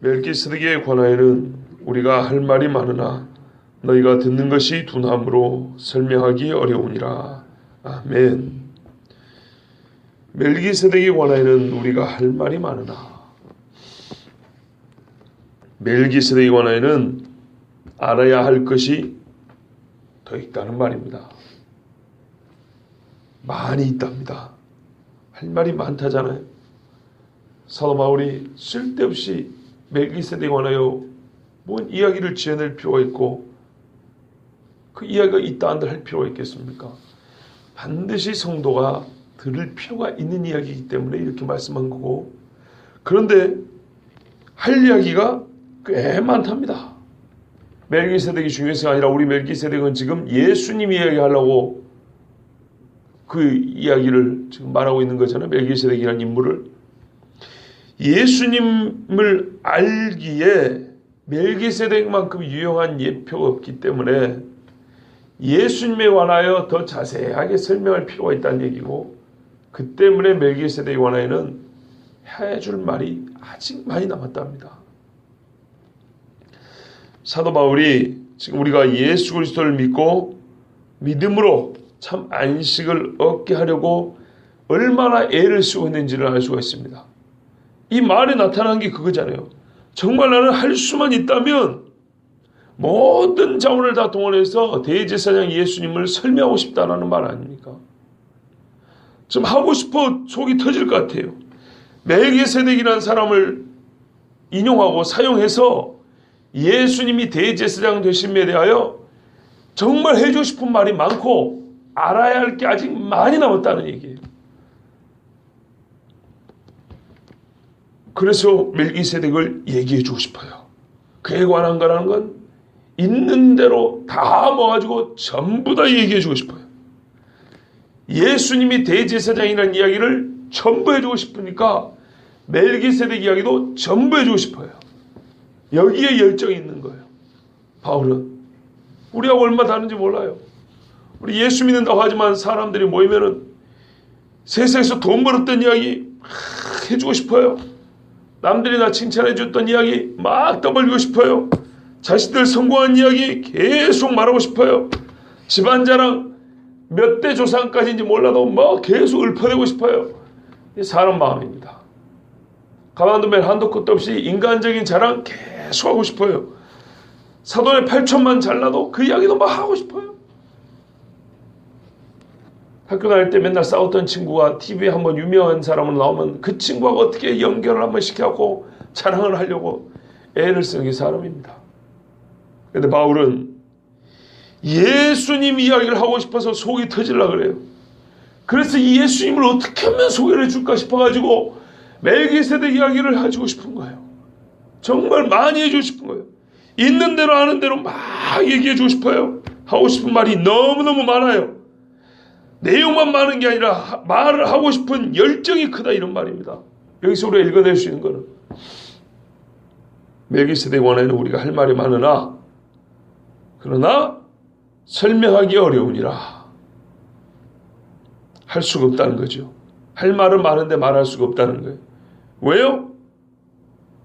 멜기세덱에 관하여는 우리가 할 말이 많으나 너희가 듣는 것이 둔함으로 설명하기 어려우니라. 아멘. 멜기세덱에 관하여는 우리가 할 말이 많으나, 멜기세덱에 관하여는 알아야 할 것이 더 있다는 말입니다. 많이 있답니다. 할 말이 많다잖아요. 사도 바울이 쓸데없이 멜기세덱에 관하여 뭔 이야기를 지어낼 필요가 있고 그 이야기가 있다 한들 할 필요가 있겠습니까? 반드시 성도가 들을 필요가 있는 이야기이기 때문에 이렇게 말씀한 거고, 그런데 할 이야기가 꽤 많답니다. 멜기세덱이 중요해서가 아니라 우리 멜기세덱은 지금 예수님 이야기하려고 그 이야기를 지금 말하고 있는 거잖아요. 멜기세덱이라는 인물을. 예수님을 알기에 멜기세덱만큼 유용한 예표가 없기 때문에 예수님에 관하여 더 자세하게 설명할 필요가 있다는 얘기고, 그 때문에 멜기세덱에 관하여는 해줄 말이 아직 많이 남았답니다. 사도 바울이 지금 우리가 예수 그리스도를 믿고 믿음으로 참 안식을 얻게 하려고 얼마나 애를 쓰고 있는지를 알 수가 있습니다. 이 말에 나타난 게 그거잖아요. 정말 나는 할 수만 있다면 모든 자원을 다 동원해서 대제사장 예수님을 설명하고 싶다라는 말 아닙니까? 좀 하고 싶어 속이 터질 것 같아요. 멜기세덱이라는 사람을 인용하고 사용해서 예수님이 대제사장 되심에 대하여 정말 해주고 싶은 말이 많고 알아야 할 게 아직 많이 남았다는 얘기예요. 그래서 멜기세덱을 얘기해 주고 싶어요. 그에 관한 거라는 건 있는 대로 다 모아가지고 전부 다 얘기해 주고 싶어요. 예수님이 대제사장이라는 이야기를 전부 해주고 싶으니까 멜기세덱 이야기도 전부 해주고 싶어요. 여기에 열정이 있는 거예요. 바울은 우리하고 얼마 다른지 몰라요. 우리 예수 믿는다고 하지만 사람들이 모이면은 세상에서 돈 벌었던 이야기 막 해주고 싶어요. 남들이 나 칭찬해 줬던 이야기 막 떠벌리고 싶어요. 자신들 성공한 이야기 계속 말하고 싶어요. 집안 자랑 몇 대 조상까지인지 몰라도 막 계속 읊어대고 싶어요. 이 사람 마음입니다. 가만두 면 한도 끝도 없이 인간적인 자랑 계속 하고 싶어요. 사돈의 8천만 잘라도 그 이야기도 막 하고 싶어요. 학교 다닐 때 맨날 싸웠던 친구가 TV에 한번 유명한 사람으로 나오면 그 친구하고 어떻게 연결을 한번 시켜갖고 자랑을 하려고 애를 쓰는 게 사람입니다. 그런데 바울은 예수님 이야기를 하고 싶어서 속이 터지려고 그래요. 그래서 이 예수님을 어떻게 하면 소개를 해줄까 싶어가지고 멜기세덱 이야기를 해주고 싶은 거예요. 정말 많이 해주고 싶은 거예요. 있는 대로 아는 대로 막 얘기해주고 싶어요. 하고 싶은 말이 너무너무 많아요. 내용만 많은 게 아니라 말을 하고 싶은 열정이 크다 이런 말입니다. 여기서 우리가 읽어낼 수 있는 거는 멜기세덱 관하여는 우리가 할 말이 많으나 그러나 설명하기 어려우니라. 할 수가 없다는 거죠. 할 말은 많은데 말할 수가 없다는 거예요. 왜요?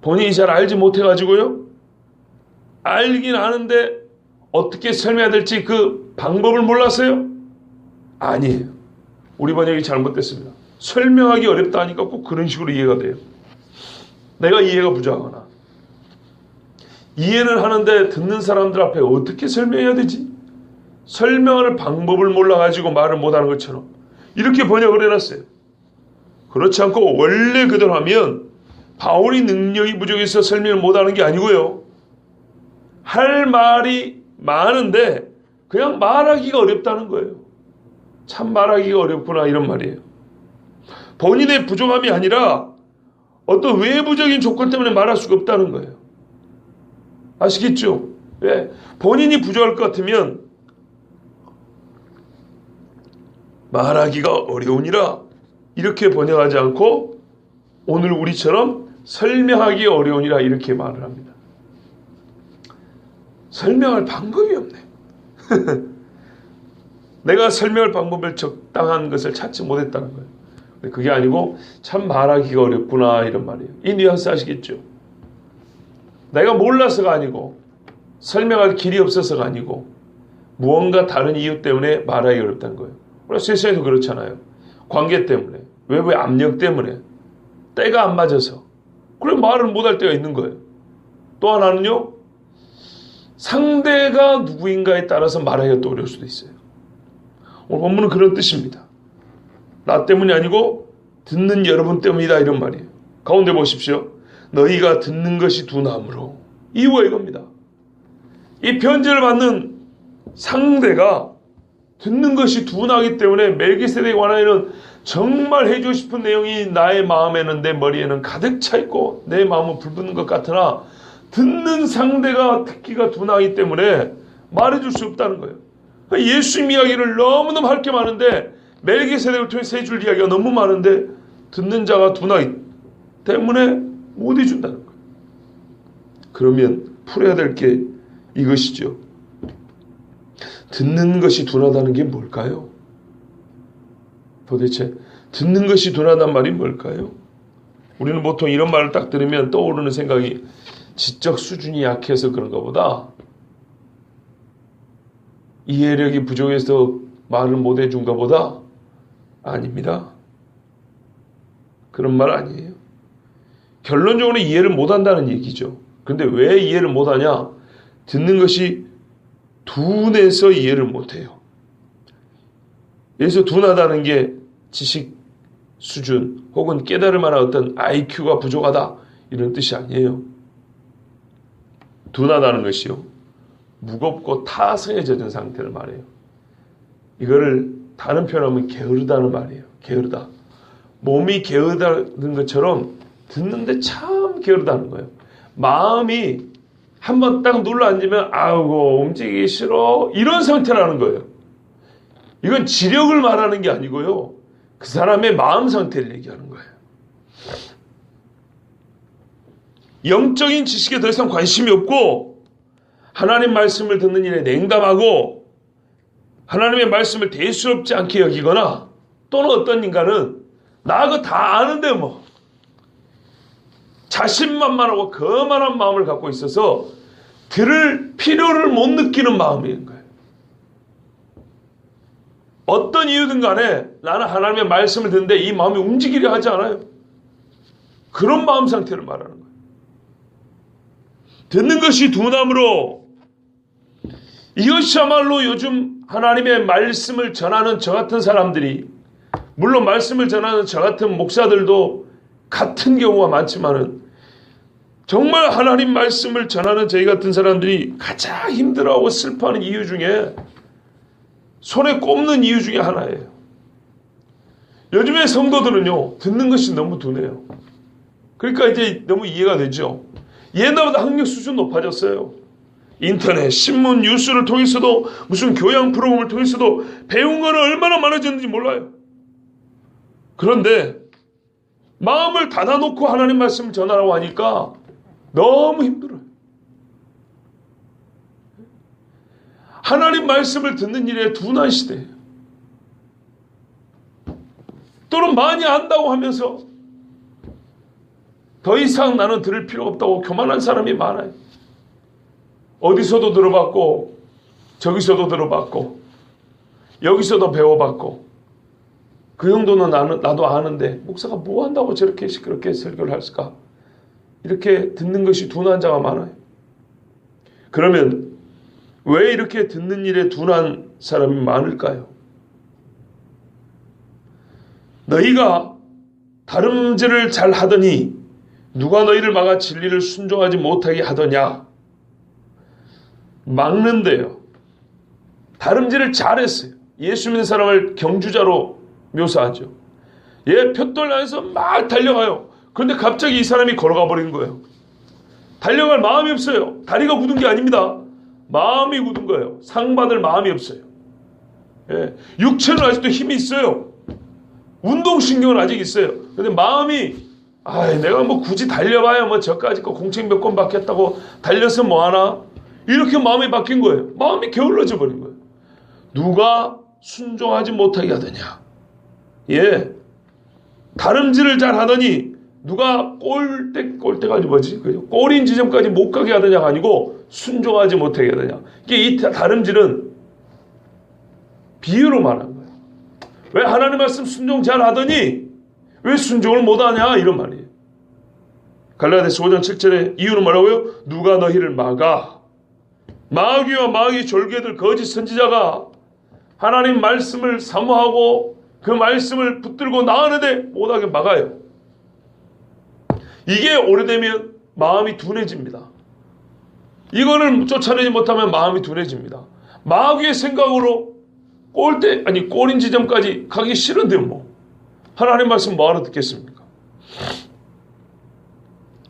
본인이 잘 알지 못해가지고요. 알긴 아는데 어떻게 설명해야 될지 그 방법을 몰라서요? 아니에요. 우리 번역이 잘못됐습니다. 설명하기 어렵다 하니까 꼭 그런 식으로 이해가 돼요. 내가 이해가 부족하거나 이해는 하는데 듣는 사람들 앞에 어떻게 설명해야 되지? 설명할 방법을 몰라가지고 말을 못하는 것처럼 이렇게 번역을 해놨어요. 그렇지 않고 원래 그대로 하면 바울이 능력이 부족해서 설명을 못하는 게 아니고요. 할 말이 많은데 그냥 말하기가 어렵다는 거예요. 참 말하기가 어렵구나 이런 말이에요. 본인의 부족함이 아니라 어떤 외부적인 조건 때문에 말할 수가 없다는 거예요. 아시겠죠? 예. 본인이 부족할 것 같으면 말하기가 어려우니라 이렇게 번역하지 않고 오늘 우리처럼 설명하기 어려우니라 이렇게 말을 합니다. 설명할 방법이 없네. 내가 설명할 방법을 적당한 것을 찾지 못했다는 거예요. 그게 아니고 참 말하기가 어렵구나 이런 말이에요. 이 뉘앙스 아시겠죠? 내가 몰라서가 아니고 설명할 길이 없어서가 아니고 무언가 다른 이유 때문에 말하기 어렵다는 거예요. 우리가 세상에도 그렇잖아요. 관계 때문에, 외부의 압력 때문에, 때가 안 맞아서 그래 말을 못할 때가 있는 거예요. 또 하나는요, 상대가 누구인가에 따라서 말하기가 또 어려울 수도 있어요. 오늘 본문은 그런 뜻입니다. 나 때문이 아니고 듣는 여러분 때문이다 이런 말이에요. 가운데 보십시오. 너희가 듣는 것이 둔함으로. 이유가 이겁니다. 이 편지를 받는 상대가 듣는 것이 둔하기 때문에 멜기세덱에 관하여는 정말 해주고 싶은 내용이 나의 마음에는, 내 머리에는 가득 차 있고 내 마음은 불붙는 것 같으나 듣는 상대가 듣기가 둔하기 때문에 말해줄 수 없다는 거예요. 예수님 이야기를 너무너무 할 게 많은데 멜기세덱을 통해서 해줄 이야기가 너무 많은데 듣는 자가 둔하기 때문에 못 해준다는 거예요. 그러면 풀어야 될 게 이것이죠. 듣는 것이 둔하다는 게 뭘까요? 도대체 듣는 것이 둔하단 말이 뭘까요? 우리는 보통 이런 말을 딱 들으면 떠오르는 생각이 지적 수준이 약해서 그런가 보다, 이해력이 부족해서 말을 못 해준가 보다. 아닙니다. 그런 말 아니에요. 결론적으로 이해를 못한다는 얘기죠. 그런데 왜 이해를 못하냐? 듣는 것이 둔해서 이해를 못해요. 여기서 둔하다는 게 지식 수준 혹은 깨달을 만한 어떤 IQ가 부족하다 이런 뜻이 아니에요. 둔하다는 것이요, 무겁고 타성에 젖은 상태를 말해요. 이거를 다른 표현하면 게으르다는 말이에요. 게으르다. 몸이 게으르다는 것처럼 듣는데 참 게으르다는 거예요. 마음이 한번 딱 눌러 앉으면 아우고 움직이기 싫어 이런 상태라는 거예요. 이건 지력을 말하는 게 아니고요, 그 사람의 마음 상태를 얘기하는 거예요. 영적인 지식에 더 이상 관심이 없고 하나님 말씀을 듣는 일에 냉담하고 하나님의 말씀을 대수롭지 않게 여기거나, 또는 어떤 인간은 나 그거 다 아는데 뭐 자신만만하고 거만한 마음을 갖고 있어서 들을 필요를 못 느끼는 마음인 거예요. 어떤 이유든 간에 나는 하나님의 말씀을 듣는데 이 마음이 움직이려 하지 않아요. 그런 마음 상태를 말하는 거예요. 듣는 것이 둔함으로, 이것이야말로 요즘 하나님의 말씀을 전하는 저 같은 사람들이, 물론 말씀을 전하는 저 같은 목사들도 같은 경우가 많지만은 정말 하나님 말씀을 전하는 저희 같은 사람들이 가장 힘들어하고 슬퍼하는 이유 중에, 손에 꼽는 이유 중에 하나예요. 요즘의 성도들은요, 듣는 것이 너무 둔해요. 그러니까 이제 너무 이해가 되죠. 옛날보다 학력 수준 높아졌어요. 인터넷, 신문, 뉴스를 통해서도, 무슨 교양 프로그램을 통해서도 배운 거는 얼마나 많아졌는지 몰라요. 그런데 마음을 닫아놓고 하나님 말씀을 전하라고 하니까 너무 힘들어요. 하나님 말씀을 듣는 일에 둔한 시대예요. 또는 많이 안다고 하면서 더 이상 나는 들을 필요 없다고 교만한 사람이 많아요. 어디서도 들어봤고 저기서도 들어봤고 여기서도 배워봤고 그 정도는 나도 아는데 목사가 뭐 한다고 저렇게 시끄럽게 설교를 할까? 이렇게 듣는 것이 둔한 자가 많아요. 그러면 왜 이렇게 듣는 일에 둔한 사람이 많을까요? 너희가 다름질을 잘 하더니 누가 너희를 막아 진리를 순종하지 못하게 하더냐? 막는데요. 다름질을 잘했어요. 예수 믿는 사람을 경주자로 묘사하죠. 얘 푯돌 안에서 막 달려가요. 그런데 갑자기 이 사람이 걸어가 버린 거예요. 달려갈 마음이 없어요. 다리가 굳은 게 아닙니다. 마음이 굳은 거예요. 상받을 마음이 없어요. 예. 육체는 아직도 힘이 있어요. 운동신경은 아직 있어요. 그런데 마음이 내가 뭐 굳이 달려봐야 뭐 저까지 거 공책 몇 권 받겠다고 달려서 뭐하나? 이렇게 마음이 바뀐 거예요. 마음이 게을러져 버린 거예요. 누가 순종하지 못하게 하더냐? 예. 다름질을 잘 하더니 누가 꼴대까지 뭐지? 꼬린 지점까지 못 가게 하느냐가 아니고 순종하지 못하게 하느냐. 이게 이 다름질은 비유로 말한 거예요. 왜 하나님 말씀 순종 잘 하더니 왜 순종을 못하냐 이런 말이에요. 갈라디아서 5장 7절에 이유는 뭐라고요? 누가 너희를 막아? 마귀와 마귀 졸개들 거짓 선지자가 하나님 말씀을 사모하고 그 말씀을 붙들고 나가는데 못하게 막아요. 이게 오래되면 마음이 둔해집니다. 이거를 쫓아내지 못하면 마음이 둔해집니다. 마귀의 생각으로 꼬린 지점까지 가기 싫은데 뭐 하나님 말씀 뭐하러 듣겠습니까?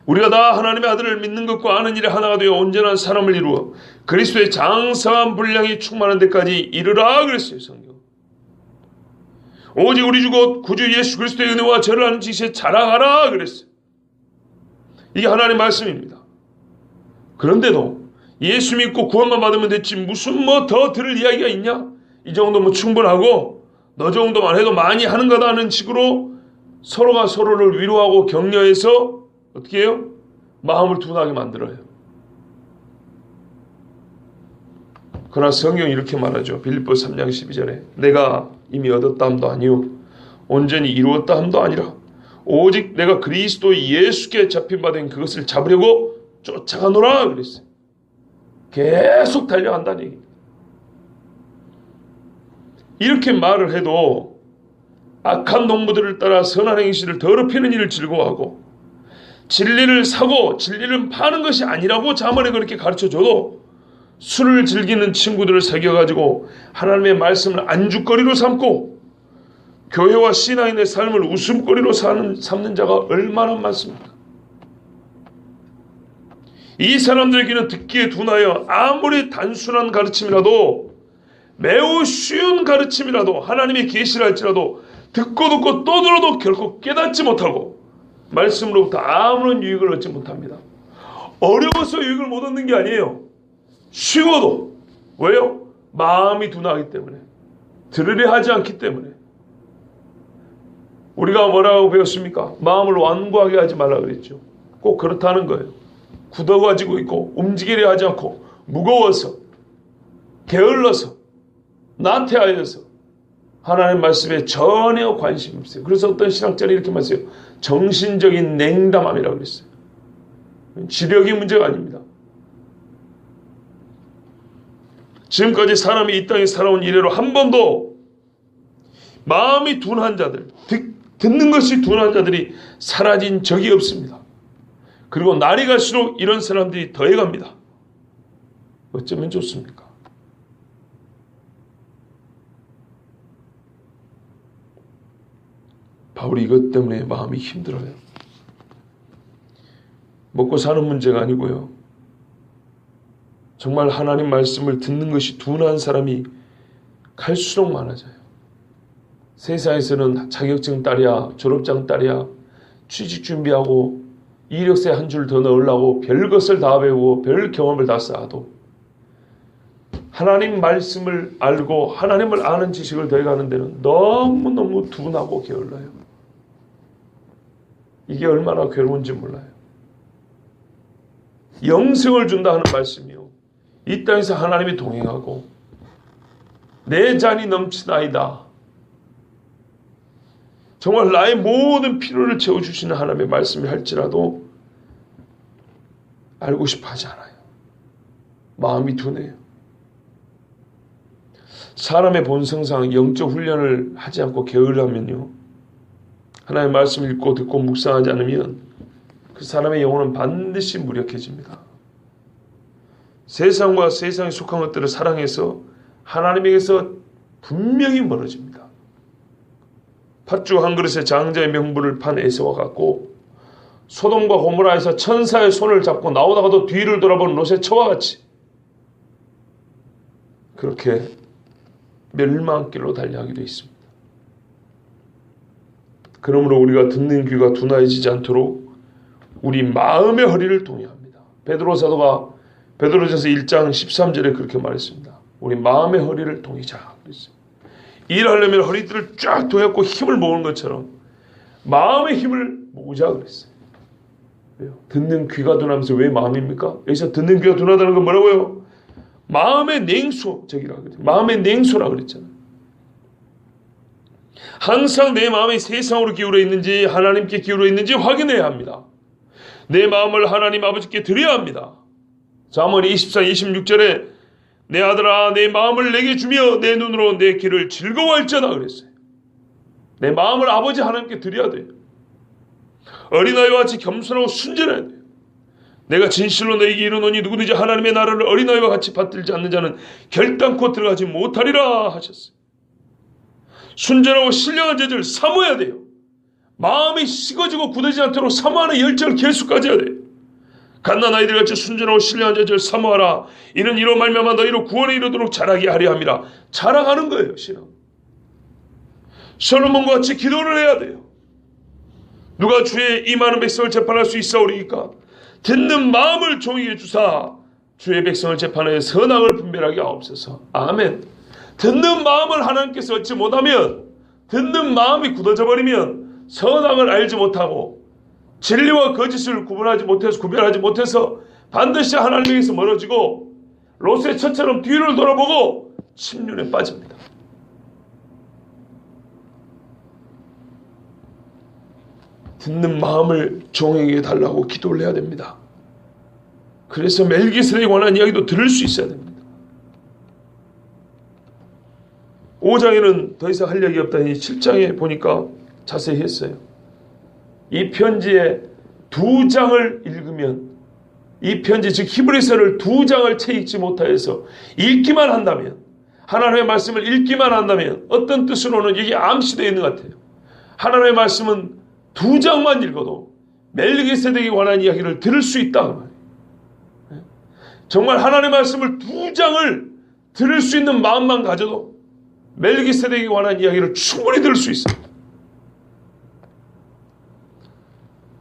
우리가 다 하나님의 아들을 믿는 것과 아는 일에 하나가 되어 온전한 사람을 이루어 그리스도의 장성한 분량이 충만한 데까지 이르라 그랬어요. 성경. 오직 우리 주 곧 구주 예수 그리스도의 은혜와 저를 아는 지식에 자라가라 그랬어요. 이게 하나님의 말씀입니다. 그런데도 예수 믿고 구원만 받으면 됐지 무슨 뭐 더 들을 이야기가 있냐? 이 정도면 충분하고 너 정도만 해도 많이 하는 거다 하는 식으로 서로가 서로를 위로하고 격려해서 어떻게 해요? 마음을 둔하게 만들어요. 그러나 성경이 이렇게 말하죠. 빌립보서 3장 12절에 내가 이미 얻었다 함도 아니요 온전히 이루었다 함도 아니라 오직 내가 그리스도 예수께 잡힌 바 된 그것을 잡으려고 쫓아가노라 그랬어요. 계속 달려간다는 얘기입니다. 이렇게 말을 해도 악한 농부들을 따라 선한 행실을 더럽히는 일을 즐거워하고 진리를 사고 진리를 파는 것이 아니라고 자문에 그렇게 가르쳐줘도 술을 즐기는 친구들을 사귀어가지고 하나님의 말씀을 안주거리로 삼고 교회와 신앙인의 삶을 웃음거리로 삼는 자가 얼마나 많습니까? 이 사람들에게는 듣기에 둔하여 아무리 단순한 가르침이라도 매우 쉬운 가르침이라도 하나님의 계시를 할지라도 듣고 또 들어도 결코 깨닫지 못하고 말씀으로부터 아무런 유익을 얻지 못합니다. 어려워서 유익을 못 얻는 게 아니에요. 쉬워도. 왜요? 마음이 둔하기 때문에. 들으려 하지 않기 때문에. 우리가 뭐라고 배웠습니까? 마음을 완고하게 하지 말라 그랬죠. 꼭 그렇다는 거예요. 굳어가지고 있고 움직이려 하지 않고 무거워서 게을러서 나태하여서 하나님 말씀에 전혀 관심이 없어요. 그래서 어떤 신학자는 이렇게 말했어요. 정신적인 냉담함이라고 그랬어요. 지력이 문제가 아닙니다. 지금까지 사람이 이 땅에 살아온 이래로 한 번도 마음이 둔한 자들, 듣는 것이 둔한 자들이 사라진 적이 없습니다. 그리고 날이 갈수록 이런 사람들이 더해갑니다. 어쩌면 좋습니까? 바울이 이것 때문에 마음이 힘들어요. 먹고 사는 문제가 아니고요. 정말 하나님 말씀을 듣는 것이 둔한 사람이 갈수록 많아져요. 세상에서는 자격증 딸이야, 졸업장 딸이야, 취직 준비하고 이력서에 한 줄 더 넣으려고 별것을 다 배우고 별 경험을 다 쌓아도 하나님 말씀을 알고 하나님을 아는 지식을 더해가는 데는 너무너무 둔하고 게을러요. 이게 얼마나 괴로운지 몰라요. 영생을 준다 하는 말씀이요. 이 땅에서 하나님이 동행하고 내 잔이 넘치나이다. 정말 나의 모든 필요를 채워주시는 하나님의 말씀이 할지라도 알고 싶어 하지 않아요. 마음이 둔해요. 사람의 본성상 영적 훈련을 하지 않고 게을러하면요. 하나님의 말씀을 읽고 듣고 묵상하지 않으면 그 사람의 영혼은 반드시 무력해집니다. 세상과 세상에 속한 것들을 사랑해서 하나님에게서 분명히 멀어집니다. 팥죽 한 그릇에 장자의 명분을 판 에서와 같고 소돔과 고모라에서 천사의 손을 잡고 나오다가도 뒤를 돌아본 롯의 처와 같이 그렇게 멸망길로 달려가게 되어 있습니다. 그러므로 우리가 듣는 귀가 둔하여지지 않도록 우리 마음의 허리를 동의합니다. 베드로 사도가 베드로전서 1장 13절에 그렇게 말했습니다. 우리 마음의 허리를 동이자 그랬어요. 일하려면 허리들을 쫙 동였고 힘을 모으는 것처럼 마음의 힘을 모으자 그랬어요. 왜요? 듣는 귀가 둔하면서 왜 마음입니까? 여기서 듣는 귀가 둔하다는 건 뭐라고요? 마음의 냉소적이라고 그랬죠. 마음의 냉소라고 그랬잖아요. 항상 내 마음이 세상으로 기울어 있는지 하나님께 기울어 있는지 확인해야 합니다. 내 마음을 하나님 아버지께 드려야 합니다. 잠언 24, 26절에 내 아들아 내 마음을 내게 주며 내 눈으로 내 길을 즐거워할지어다 그랬어요. 내 마음을 아버지 하나님께 드려야 돼요. 어린아이와 같이 겸손하고 순전해야 돼요. 내가 진실로 너에게 이르노니 누구든지 하나님의 나라를 어린아이와 같이 받들지 않는 자는 결단코 들어가지 못하리라 하셨어요. 순전하고 신령한 자들 사모해야 돼요. 마음이 식어지고 굳어지지 않도록 사모하는 열정을 계속까지 해야 돼요. 갓난아이들 같이 순전하고 신령한 자들 사모하라. 이는 이로 말미암아 너희로 구원에 이르도록 자라게 하려 함이라. 자라가는 거예요. 신앙. 솔로몬과 같이 기도를 해야 돼요. 누가 주의 이 많은 백성을 재판할 수 있사오리이까? 듣는 마음을 종에게 주사 주의 백성을 재판하여 선악을 분별하게 하옵소서. 아멘. 듣는 마음을 하나님께서 얻지 못하면, 듣는 마음이 굳어져 버리면 선악을 알지 못하고 진리와 거짓을 구별하지 못해서 반드시 하나님에게서 멀어지고 롯의 처처럼 뒤를 돌아보고 침륜에 빠집니다. 듣는 마음을 종에게 달라고 기도를 해야 됩니다. 그래서 멜기세덱에 관한 이야기도 들을 수 있어야 됩니다. 5장에는 더 이상 할 얘기 없다니 7장에 보니까 자세히 했어요. 이 편지의 2장을 읽으면, 이 편지 즉 히브리서를 2장을 채 읽지 못하여서 읽기만 한다면, 하나님의 말씀을 읽기만 한다면 어떤 뜻으로는 이게 암시되어 있는 것 같아요. 하나님의 말씀은 2장만 읽어도 멜기세덱에 관한 이야기를 들을 수 있다. 정말 하나님의 말씀을 2장을 들을 수 있는 마음만 가져도 멜기세덱에 관한 이야기를 충분히 들을 수 있습니다.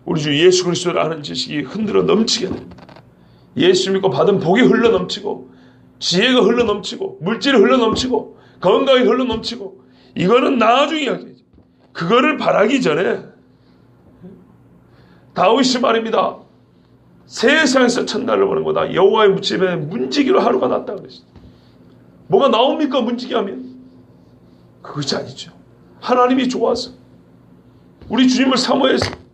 우리 주 예수 그리스도를 아는 지식이 흔들어 넘치게 됩니다. 예수 믿고 받은 복이 흘러 넘치고, 지혜가 흘러 넘치고, 물질이 흘러 넘치고, 건강이 흘러 넘치고, 이거는 나중 이야기죠. 그거를 바라기 전에 다윗이 말입니다. 세상에서 첫날을 보는 거다. 여호와의 무침에 문지기로 하루가 낫다 그랬어요. 뭐가 나옵니까? 문지기 하면? 그것이 아니죠. 하나님이 좋아서, 우리 주님을 사모해서,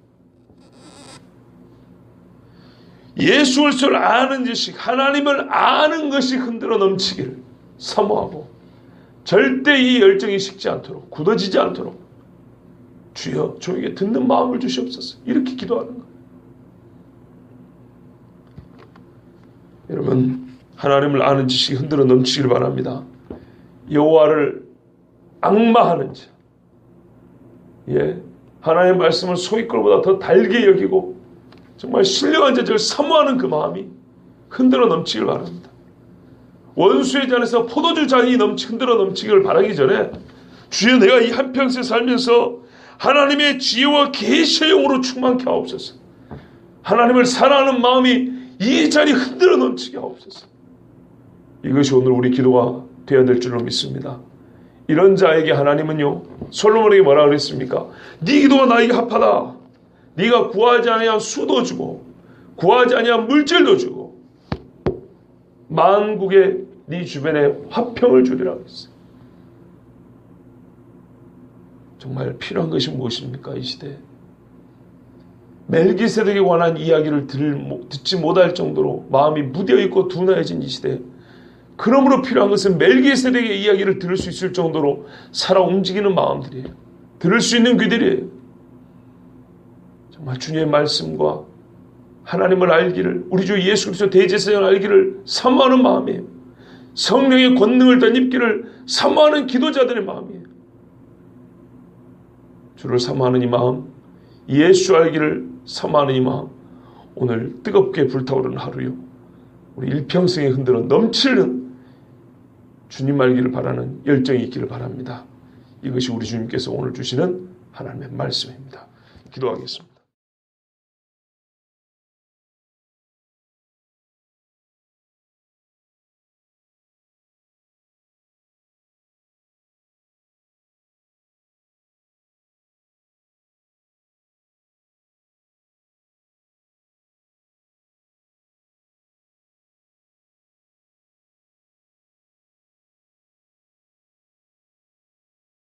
예수 그리스도를 아는 지식, 하나님을 아는 것이 흔들어 넘치기를 사모하고, 절대 이 열정이 식지 않도록, 굳어지지 않도록 주여 저에게 듣는 마음을 주시옵소서, 이렇게 기도하는 거예요. 여러분, 하나님을 아는 지식이 흔들어 넘치기를 바랍니다. 여호와를 앙마하는 자, 하나님의 말씀을 소이꼴보다 더 달게 여기고 정말 신령한 자들을 사모하는 그 마음이 흔들어 넘치기를 바랍니다. 원수의 잔에서 포도주 잔이 흔들어 넘치기를 바라기 전에, 주여 내가 이 한평생 살면서 하나님의 지혜와 계시의 영으로 충만케 하옵소서. 하나님을 사랑하는 마음이 이 자리 흔들어 넘치게 하옵소서. 이것이 오늘 우리 기도가 되어야 될 줄로 믿습니다. 이런 자에게 하나님은요, 솔로몬에게 뭐라 그랬습니까? 네 기도가 나에게 합하다. 네가 구하지 아니한 수도 주고 구하지 아니한 물질도 주고 만국의 네 주변에 화평을 주리라 했어요. 정말 필요한 것이 무엇입니까? 이 시대에 멜기세덱에 관한 이야기를 듣지 못할 정도로 마음이 무뎌있고 둔해진 이 시대에, 그러므로 필요한 것은 멜기세덱의 이야기를 들을 수 있을 정도로 살아 움직이는 마음들이에요. 들을 수 있는 귀들이에요. 정말 주님의 말씀과 하나님을 알기를, 우리 주 예수 그리스도 대제사장을 알기를 사모하는 마음이에요. 성령의 권능을 덧입기를 사모하는 기도자들의 마음이에요. 주를 사모하는 이 마음, 예수 알기를 사모하는 이 마음, 오늘 뜨겁게 불타오르는 하루요, 우리 일평생에 흔들어 넘치는 주님 알기를 바라는 열정이 있기를 바랍니다. 이것이 우리 주님께서 오늘 주시는 하나님의 말씀입니다. 기도하겠습니다.